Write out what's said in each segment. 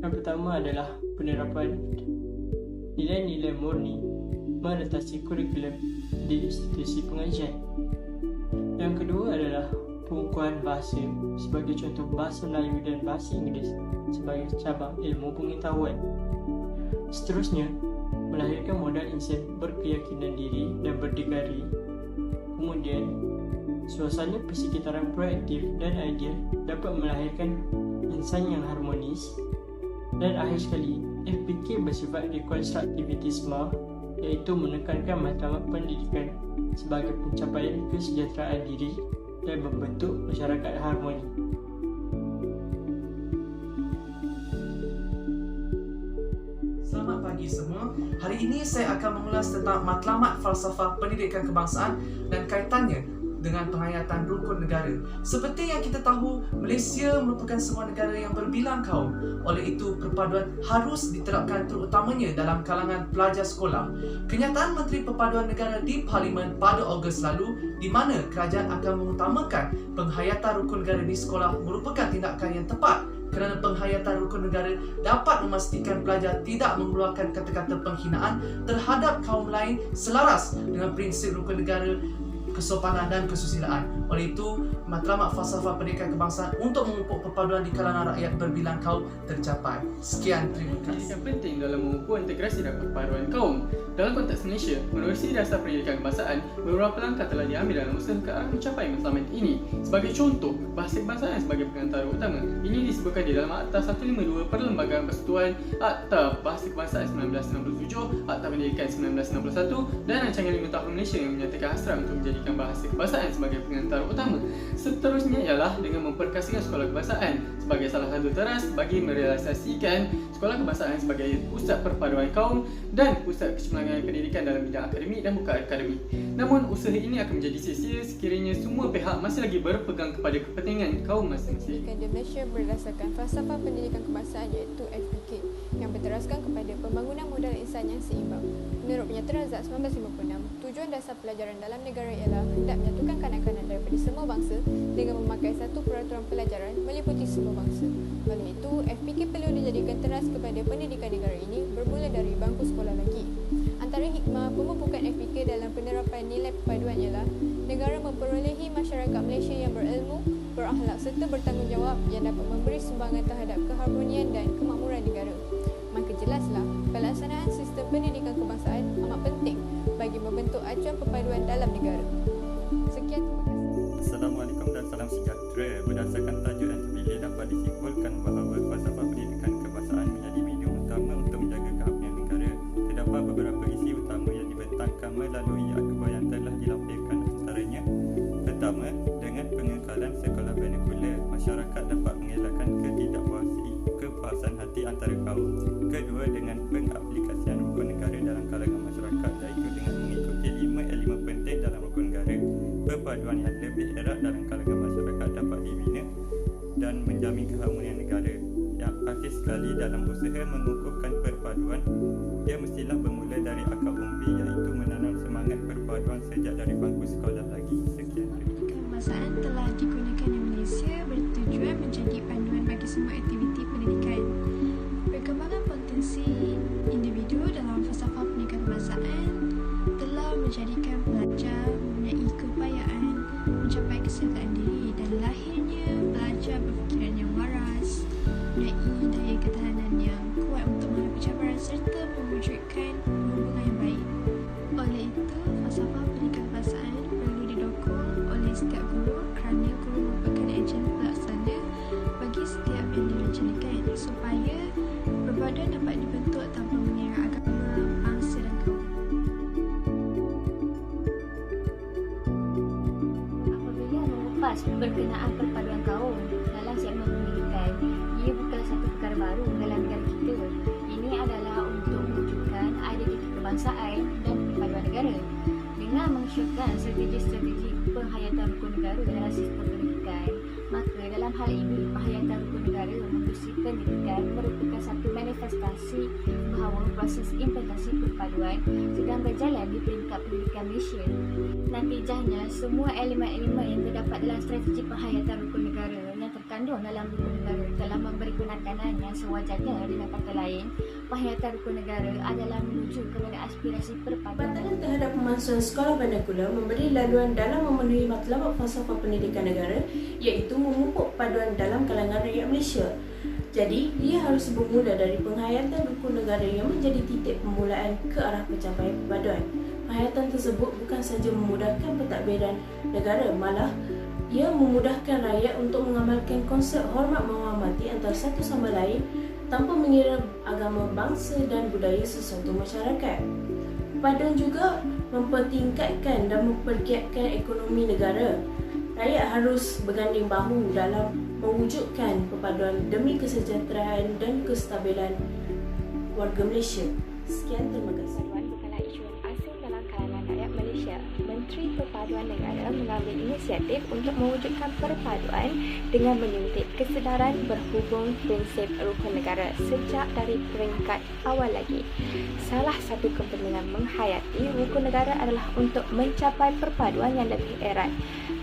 Yang pertama adalah penerapan nilai-nilai murni meretasi kurikulum di institusi pengajian. Yang kedua adalah pengukuhan bahasa sebagai contoh bahasa Melayu dan bahasa Inggeris sebagai cabang ilmu pengetahuan. Seterusnya, melahirkan modal insan berkeyakinan diri dan berdikari. Kemudian, suasana persekitaran proaktif dan ideal dapat melahirkan insan yang harmonis. Dan akhir sekali, FPK bersifat rekonstruktivitisme, iaitu menekankan matlamat pendidikan sebagai pencapaian kesejahteraan diri dan membentuk masyarakat harmoni. Selamat pagi semua. Hari ini saya akan mengulas tentang matlamat falsafah pendidikan kebangsaan dan kaitannya dengan penghayatan rukun negara. Seperti yang kita tahu, Malaysia merupakan sebuah negara yang berbilang kaum. Oleh itu, perpaduan harus diterapkan terutamanya dalam kalangan pelajar sekolah. Kenyataan Menteri Perpaduan Negara di Parlimen pada Ogos lalu, di mana kerajaan akan mengutamakan penghayatan rukun negara di sekolah merupakan tindakan yang tepat, kerana penghayatan rukun negara dapat memastikan pelajar tidak mengeluarkan kata-kata penghinaan terhadap kaum lain selaras dengan prinsip rukun negara, kesopanan dan kesusilaan. Oleh itu, matlamat falsafah pendidikan kebangsaan untuk memupuk perpaduan di kalangan rakyat berbilang kaum tercapai. Sekian, terima kasih. Pendidikan penting dalam memupuk integrasi dan perpaduan kaum. Dalam konteks Malaysia, menerusi dasar pendidikan kebangsaan, beberapa langkah telah diambil dalam usaha ke arah mencapai matlamat ini. Sebagai contoh, bahasa kebangsaan sebagai pengantara utama. Ini disebutkan di dalam Akta 152 Perlembagaan Persekutuan, Akta Bahasa Kebangsaan 1997, Akta Pendidikan 1961 dan Rancangan 5 Tahun Malaysia yang menyatakan hasrat untuk menjadikan bahasa kebangsaan sebagai pengantara utama. Seterusnya ialah dengan memperkasakan sekolah kebangsaan sebagai salah satu teras bagi merealisasikan sekolah kebangsaan sebagai pusat perpaduan kaum dan pusat kecemerlangan pendidikan dalam bidang akademik dan bukan akademik. Namun usaha ini akan menjadi sia-sia sekiranya semua pihak masih lagi berpegang kepada kepentingan kaum masing-masing. Pendidikan di Malaysia berdasarkan falsafah pendidikan kebangsaan iaitu FPK yang berteraskan kepada pembangunan modal insan yang seimbang. Menurut Penyataan Zat 1956, tujuan dasar pelajaran dalam negara ialah hendak menyatukan kanak-kanak daripada semua bangsa dengan memakai satu peraturan pelajaran meliputi semua bangsa. Oleh itu, FPK perlu dijadikan teras kepada pendidikan negara ini bermula dari bangku sekolah lagi. Antara hikmah pemupukan FPK dalam penerapan nilai perpaduan ialah negara memperolehi masyarakat Malaysia yang berilmu, berakhlak serta bertanggungjawab yang dapat memberi sumbangan terhadap keharmonian dan kemakmuran negara. Maka jelaslah, pelaksanaan sistem pendidikan kebangsaan amat penting bagi membentuk acuan perpaduan dalam negara. Sekian, terima kasih. Assalamualaikum dan salam sejahtera. Berdasarkan tajuk yang terpilih dapat disimpulkan bahawa falsafah pendidikan kebangsaan menjadi medium utama untuk menjaga keharmonian negara. Terdapat beberapa isi utama yang dibentangkan melalui akhbar yang telah dilampirkan, antaranya: pertama, dengan pengekalan sekolah vernakular, masyarakat dapat mengelakkan kepuasan hati antara kaum. Kedua, dengan pengaplikasian rukun negara dalam kalangan masyarakat, iaitu dengan mengikuti 5 elemen penting dalam rukun negara, perpaduan yang lebih erat dalam kalangan masyarakat dapat dibina dan menjamin keharmonian negara. Yang akhir sekali, dalam usaha mengukuhkan perpaduan, ia mestilah bermula dari akar umbi, iaitu menanam semangat perpaduan sejak dari bangku sekolah lagi. Sekian. Kebangsaan telah digunakan di Malaysia bertujuan menjadi panduan bagi semua aktiviti pendidikan. Perkembangan potensi individu dalam falsafah pendidikan kebangsaan telah menjadikan pelajar mempunyai keupayaan mencapai kesihatan diri dan lahirnya pelajar berfikiran yang waras, mempunyai daya ketahanan yang kuat untuk menghadapi cabaran serta mewujudkan hubungan yang baik. Oleh itu, falsafah pendidikan kebangsaan perlu didokong oleh setiap guru kerana guru merupakan ejen pelaksana bagi setiap yang direncanakan supaya perpaduan dapat dibentuk tanpa mengira agama, bangsa dan kaum. Apabila mengupas berkenaan perpaduan kaum dalam segmen pendidikan, ia bukanlah satu perkara baru dalam negara kita. Ini adalah untuk mewujudkan identiti kebangsaan dan perpaduan negara. Dengan mengesyorkan strategi-strategi penghayatan rukun negara dalam sistem pendidikan, maka dalam hal ini penghayatan rukun negara menerusi pendidikan merupakan satu manifestasi bahawa proses implementasi perpaduan sedang berjalan di peringkat pendidikan Malaysia. Natijahnya, semua elemen-elemen yang terdapat dalam strategi penghayatan rukun negara yang terkait terkandung dalam rukun negara telah memberi penekanan yang sewajarnya dengan kata lain, penghayatan rukun negara adalah menuju kepada aspirasi perpaduan. Bantahan terhadap pemansuhan sekolah vernakular memberi laluan dalam memenuhi matlamat falsafah pendidikan negara, iaitu memupuk paduan dalam kalangan rakyat Malaysia. Jadi, ia harus bermula dari penghayatan rukun negara yang menjadi titik permulaan ke arah pencapaian perpaduan. Penghayatan tersebut bukan sahaja memudahkan pentadbiran negara, malah ia memudahkan rakyat untuk mengamalkan konsep hormat menghormati antara satu sama lain tanpa mengira agama, bangsa dan budaya sesuatu masyarakat. Perpaduan juga mempertingkatkan dan mempergiatkan ekonomi negara. Rakyat harus berganding bahu dalam mewujudkan perpaduan demi kesejahteraan dan kestabilan warga Malaysia. Sekian, terima kasih. Perpaduan bukanlah isu yang asing dalam kalangan rakyat Malaysia. Menteri Perpaduan Negara mengambil inisiatif untuk mewujudkan perpaduan dengan menyuntik kesedaran berhubung prinsip rukun negara sejak dari peringkat awal lagi. Salah satu kepentingan menghayati rukun negara adalah untuk mencapai perpaduan yang lebih erat.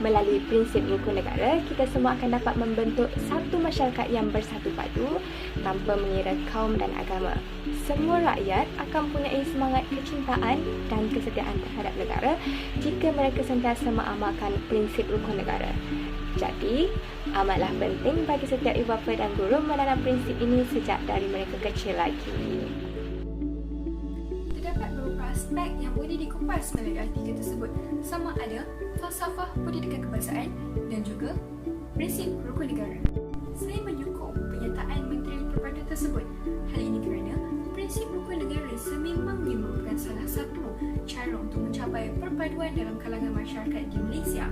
Melalui prinsip rukun negara, kita semua akan dapat membentuk satu masyarakat yang bersatu padu tanpa mengira kaum dan agama. Semua rakyat akan mempunyai semangat kecintaan dan kesetiaan terhadap negara jika mereka sentiasa mengamalkan prinsip rukun negara. Jadi, amatlah penting bagi setiap ibu bapa dan guru menanam prinsip ini sejak dari mereka kecil lagi. Terdapat beberapa aspek yang boleh dikupas melalui artikel tersebut, sama ada falsafah pendidikan kebangsaan dan juga prinsip rukun negara. Saya menyokong pernyataan Menteri Perpaduan tersebut. Hal ini kerana prinsip rukun negara sememangnya merupakan salah satu cara untuk mencapai perpaduan dalam kalangan masyarakat di Malaysia.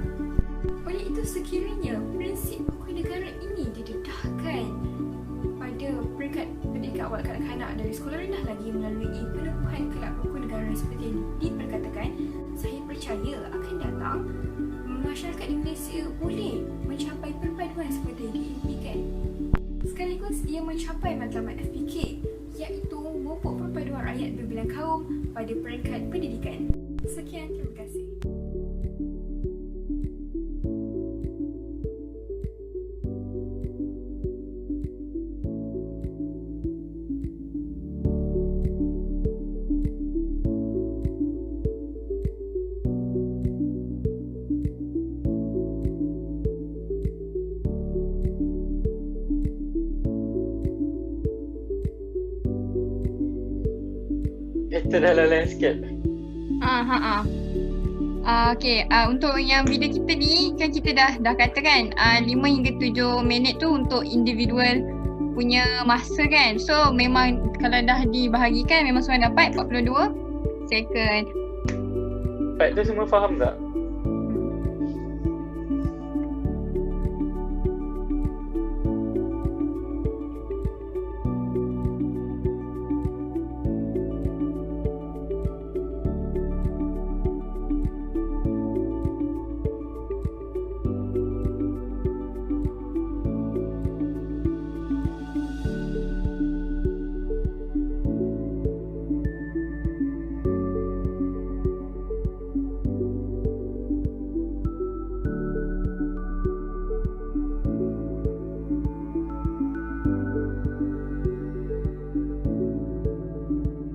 Oleh itu, sekiranya prinsip rukun negara ini didedahkan pada peringkat pendidikan awal kanak-kanak dari sekolah rendah lagi melalui penubuhan kelab rukun negara seperti yang diperkatakan, saya percaya akan datang masyarakat di Malaysia boleh mencapai perpaduan seperti yang diimpikan. Sekaligus ia mencapai matlamat FPK, iaitu memupuk perpaduan rakyat berbilang kaum pada peringkat pendidikan. Sekian, terima kasih. Kita dah lain sikit. Untuk yang video kita ni kan kita dah kata kan 5 hingga 7 minit tu untuk individual punya masa kan. So memang kalau dah dibahagikan memang semua dapat 42 second. Baik, tu semua faham tak?